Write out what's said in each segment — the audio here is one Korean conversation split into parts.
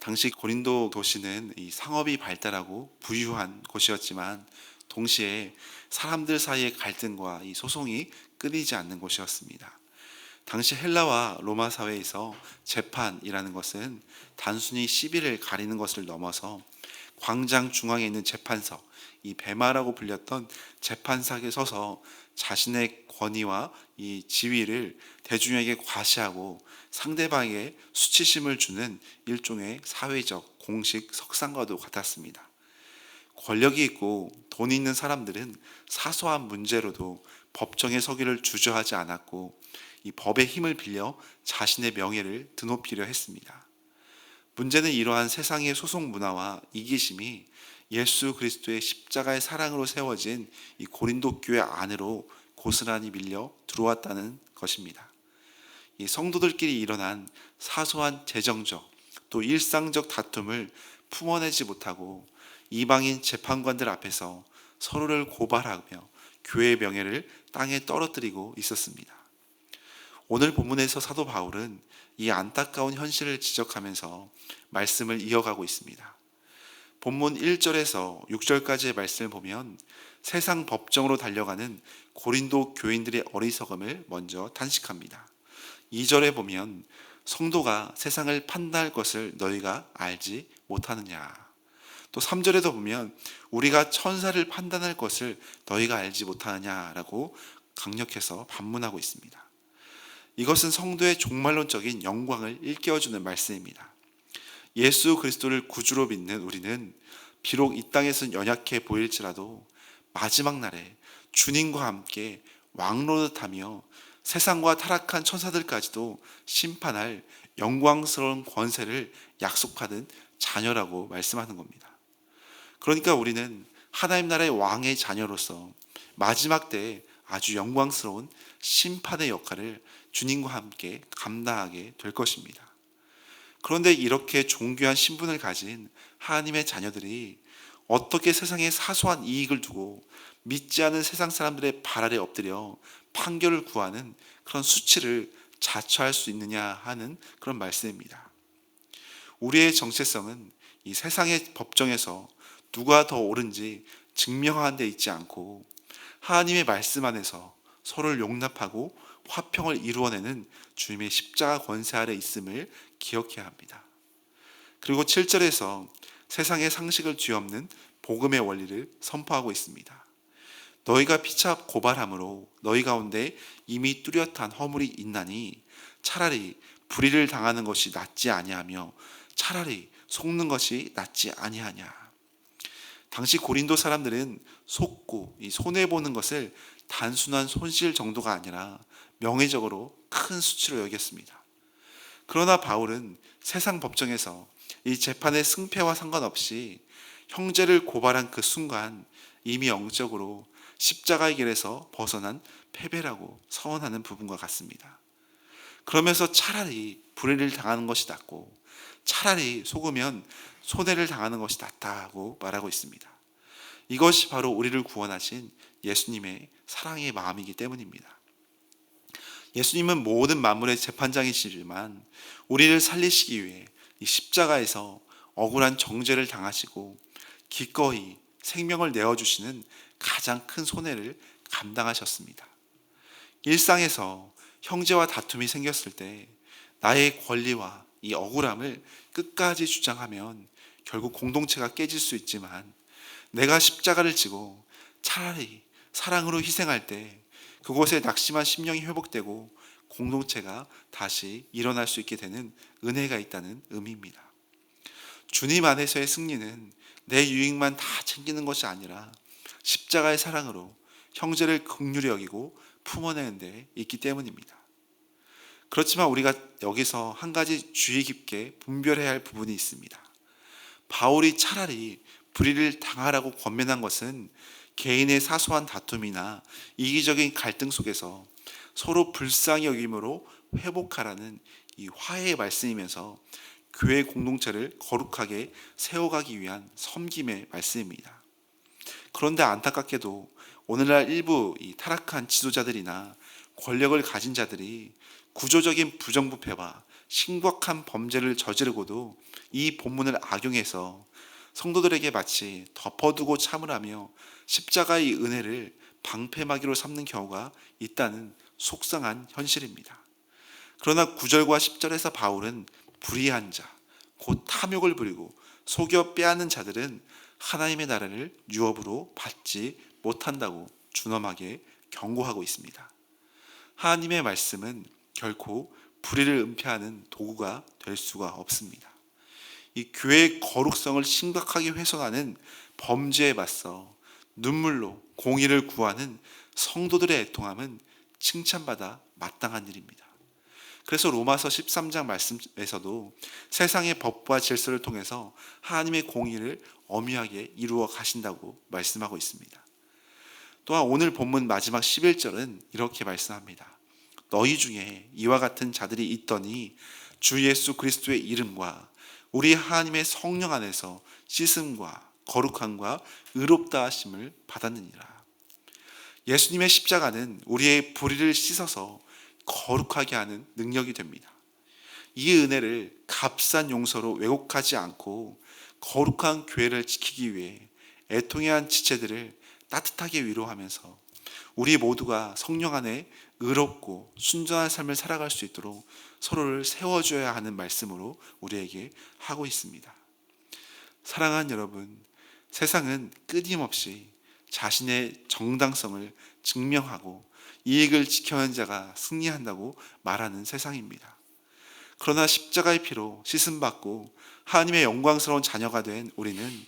당시 고린도 도시는 이 상업이 발달하고 부유한 곳이었지만 동시에 사람들 사이의 갈등과 이 소송이 끊이지 않는 곳이었습니다. 당시 헬라와 로마 사회에서 재판이라는 것은 단순히 시비를 가리는 것을 넘어서 광장 중앙에 있는 재판석, 이 베마라고 불렸던 재판석에 서서 자신의 권위와 이 지위를 대중에게 과시하고 상대방에게 수치심을 주는 일종의 사회적 공식 석상과도 같았습니다. 권력이 있고 돈이 있는 사람들은 사소한 문제로도 법정에 서기를 주저하지 않았고 이 법의 힘을 빌려 자신의 명예를 드높이려 했습니다. 문제는 이러한 세상의 소송 문화와 이기심이 예수 그리스도의 십자가의 사랑으로 세워진 이 고린도 교회 안으로 고스란히 밀려 들어왔다는 것입니다. 이 성도들끼리 일어난 사소한 재정적 또 일상적 다툼을 품어내지 못하고 이방인 재판관들 앞에서 서로를 고발하며 교회의 명예를 땅에 떨어뜨리고 있었습니다. 오늘 본문에서 사도 바울은 이 안타까운 현실을 지적하면서 말씀을 이어가고 있습니다. 본문 1절에서 6절까지의 말씀을 보면 세상 법정으로 달려가는 고린도 교인들의 어리석음을 먼저 탄식합니다. 2절에 보면 성도가 세상을 판단할 것을 너희가 알지 못하느냐. 또 3절에도 보면 우리가 천사를 판단할 것을 너희가 알지 못하느냐라고 강력해서 반문하고 있습니다. 이것은 성도의 종말론적인 영광을 일깨워주는 말씀입니다. 예수 그리스도를 구주로 믿는 우리는 비록 이 땅에서는 연약해 보일지라도 마지막 날에 주님과 함께 왕노릇하며 세상과 타락한 천사들까지도 심판할 영광스러운 권세를 약속받은 자녀라고 말씀하는 겁니다. 그러니까 우리는 하나님 나라의 왕의 자녀로서 마지막 때에 아주 영광스러운 심판의 역할을 주님과 함께 감당하게 될 것입니다. 그런데 이렇게 존귀한 신분을 가진 하나님의 자녀들이 어떻게 세상의 사소한 이익을 두고 믿지 않은 세상 사람들의 발 아래 엎드려 판결을 구하는 그런 수치를 자처할 수 있느냐 하는 그런 말씀입니다. 우리의 정체성은 이 세상의 법정에서 누가 더 옳은지 증명하는 데 있지 않고 하나님의 말씀 안에서 서로를 용납하고 화평을 이루어내는 주님의 십자가 권세 아래 있음을 기억해야 합니다. 그리고 7절에서 세상의 상식을 뒤엎는 복음의 원리를 선포하고 있습니다. 너희가 피차 고발함으로 너희 가운데 이미 뚜렷한 허물이 있나니 차라리 불의를 당하는 것이 낫지 아니하며 차라리 속는 것이 낫지 아니하냐. 당시 고린도 사람들은 속고 이 손해보는 것을 단순한 손실 정도가 아니라 명예적으로 큰 수치로 여겼습니다. 그러나 바울은 세상 법정에서 이 재판의 승패와 상관없이 형제를 고발한 그 순간 이미 영적으로 십자가의 길에서 벗어난 패배라고 선언하는 부분과 같습니다. 그러면서 차라리 불의를 당하는 것이 낫고 차라리 속으면 손해를 당하는 것이 낫다고 말하고 있습니다. 이것이 바로 우리를 구원하신 예수님의 사랑의 마음이기 때문입니다. 예수님은 모든 만물의 재판장이시지만 우리를 살리시기 위해 이 십자가에서 억울한 정죄를 당하시고 기꺼이 생명을 내어주시는 가장 큰 손해를 감당하셨습니다. 일상에서 형제와 다툼이 생겼을 때 나의 권리와 이 억울함을 끝까지 주장하면 결국 공동체가 깨질 수 있지만 내가 십자가를 지고 차라리 사랑으로 희생할 때 그곳에 낙심한 심령이 회복되고 공동체가 다시 일어날 수 있게 되는 은혜가 있다는 의미입니다. 주님 안에서의 승리는 내 유익만 다 챙기는 것이 아니라 십자가의 사랑으로 형제를 긍휼히 여기고 품어내는 데 있기 때문입니다. 그렇지만 우리가 여기서 한 가지 주의 깊게 분별해야 할 부분이 있습니다. 바울이 차라리 불의를 당하라고 권면한 것은 개인의 사소한 다툼이나 이기적인 갈등 속에서 서로 불쌍히 여김으로 회복하라는 이 화해의 말씀이면서 교회 공동체를 거룩하게 세워가기 위한 섬김의 말씀입니다. 그런데 안타깝게도 오늘날 일부 이 타락한 지도자들이나 권력을 가진 자들이 구조적인 부정부패와 심각한 범죄를 저지르고도 이 본문을 악용해서 성도들에게 마치 덮어두고 참으라며 십자가의 은혜를 방패막이로 삼는 경우가 있다는 속상한 현실입니다. 그러나 9절과 10절에서 바울은 불의한 자, 곧 탐욕을 부리고 속여 빼앗는 자들은 하나님의 나라를 유업으로 받지 못한다고 준엄하게 경고하고 있습니다. 하나님의 말씀은 결코 불의를 은폐하는 도구가 될 수가 없습니다. 이 교회의 거룩성을 심각하게 훼손하는 범죄에 맞서 눈물로 공의를 구하는 성도들의 애통함은 칭찬받아 마땅한 일입니다. 그래서 로마서 13장 말씀에서도 세상의 법과 질서를 통해서 하나님의 공의를 엄밀하게 이루어 가신다고 말씀하고 있습니다. 또한 오늘 본문 마지막 11절은 이렇게 말씀합니다. 너희 중에 이와 같은 자들이 있더니 주 예수 그리스도의 이름과 우리 하나님의 성령 안에서 씻음과 거룩함과 의롭다 하심을 받았느니라. 예수님의 십자가는 우리의 불의를 씻어서 거룩하게 하는 능력이 됩니다. 이 은혜를 값싼 용서로 왜곡하지 않고 거룩한 교회를 지키기 위해 애통해한 지체들을 따뜻하게 위로하면서 우리 모두가 성령 안에 의롭고 순전한 삶을 살아갈 수 있도록 서로를 세워줘야 하는 말씀으로 우리에게 하고 있습니다. 사랑하는 여러분, 세상은 끊임없이 자신의 정당성을 증명하고 이익을 지켜낸 자가 승리한다고 말하는 세상입니다. 그러나 십자가의 피로 씻음받고 하나님의 영광스러운 자녀가 된 우리는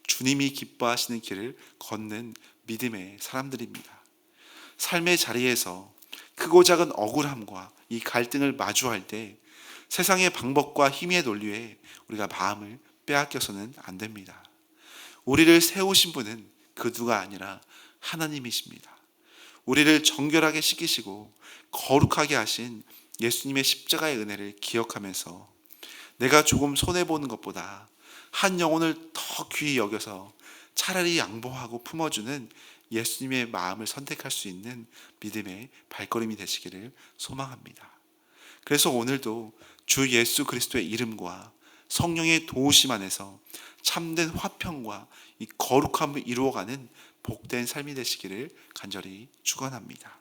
주님이 기뻐하시는 길을 걷는 믿음의 사람들입니다. 삶의 자리에서 크고 작은 억울함과 이 갈등을 마주할 때 세상의 방법과 힘의 논리에 우리가 마음을 빼앗겨서는 안 됩니다. 우리를 세우신 분은 그 누가 아니라 하나님이십니다. 우리를 정결하게 씻기시고 거룩하게 하신 예수님의 십자가의 은혜를 기억하면서 내가 조금 손해보는 것보다 한 영혼을 더 귀히 여겨서 차라리 양보하고 품어주는 예수님의 마음을 선택할 수 있는 믿음의 발걸음이 되시기를 소망합니다. 그래서 오늘도 주 예수 그리스도의 이름과 성령의 도우심 안에서 참된 화평과 이 거룩함을 이루어가는 복된 삶이 되시기를 간절히 축원합니다.